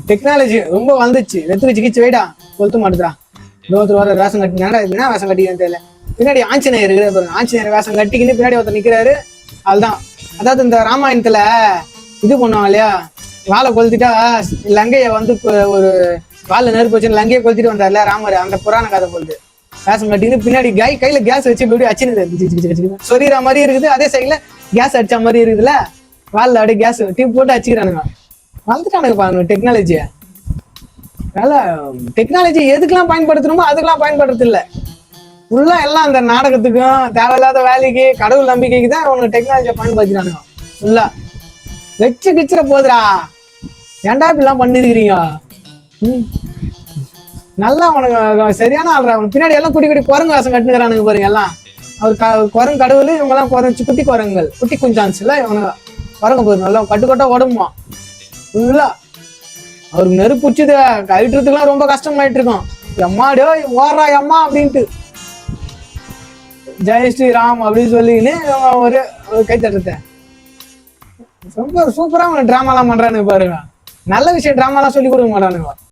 Technology ரொம்ப வந்துச்சு. வெத்து கிச்சு வைடா கொளுத்து மாட்டுதா. இன்னொருத்தர் வர வேஷம் கட்டினா என்ன வேஷம் கட்டிக்கன்னு தெரியல. பின்னாடி ஆஞ்சநேயர் இருக்கிற பாருங்க. ஆஞ்சநேயர் வேஷம் கட்டிக்கின்னு பின்னாடி ஒருத்தர் நிக்கிறாரு. அதுதான் அதாவது இந்த ராமாயணத்துல இது பண்ணுவாங்க இல்லையா, வாழை கொளுத்திட்டா லங்கைய வந்து ஒரு வாழை நெருப்பு வச்சு லங்கையை கொளுத்திட்டு வந்தார்ல ராமர், அந்த புராண கதை பொழுது வேஷம் கட்டிக்கின்னு பின்னாடி கையில கேஸ் வச்சு இப்படி அச்சுன்னு சொரிகிற மாதிரி இருக்குது. அதே சைட்ல கேஸ் அடிச்ச மாதிரி இருக்குதுல்ல, வாழை அப்படியே கேஸ் டியூப் போட்டு அச்சுக்கிறானுங்க. வந்துட்டானுங்க பாருங்க டெக்னாலஜிய. அதனால டெக்னாலஜி எதுக்கெல்லாம் பயன்படுத்தணுமோ அதுக்கெல்லாம் பயன்படுறது இல்லை. ஃபுல்லா எல்லாம் அந்த நாடகத்துக்கும் தேவையில்லாத வேலைக்கு கடவுள் நம்பிக்கைக்கு தான் உனக்கு டெக்னாலஜியை பயன்படுத்தினானுங்க. ஃபுல்லா வச்சு கிச்சிட போதுடா, ஏன்டா இப்படிலாம் பண்ணிருக்கிறீங்க. நல்லா உனக்கு சரியான ஆள்றா. பின்னாடி எல்லாம் குட்டி குட்டி குரங்கு வாசம் கட்டுனுக்கிறானுங்க பாருங்க. எல்லாம் அவர் குரங்கு கடவுள், இவங்க எல்லாம் குறைஞ்சி குட்டி குரங்குகள், குட்டி குஞ்சான்ஸ் இல்ல இவனுங்க. குரங்கு போயிருங்க நல்லா கட்டுக்கொட்டா உடம்புமா ஃபுல்லா. அவருக்கு நெருப்பு பிடிச்சது கழட்டுறதுக்குலாம் ரொம்ப கஷ்டமாயிட்டு இருக்கும். எம்மாடியோ ஓடுறா எம்மா அப்படின்ட்டு ஜெய் ஸ்ரீராம் அப்படின்னு சொல்லின்னு ஒரு கைத்தட்டத்தை ரொம்ப சூப்பரா டிராமாலாம் பண்றானுங்க பாருங்க. நல்ல விஷயம் டிராமாலாம் சொல்லி கொடுக்க மாட்டானுங்க.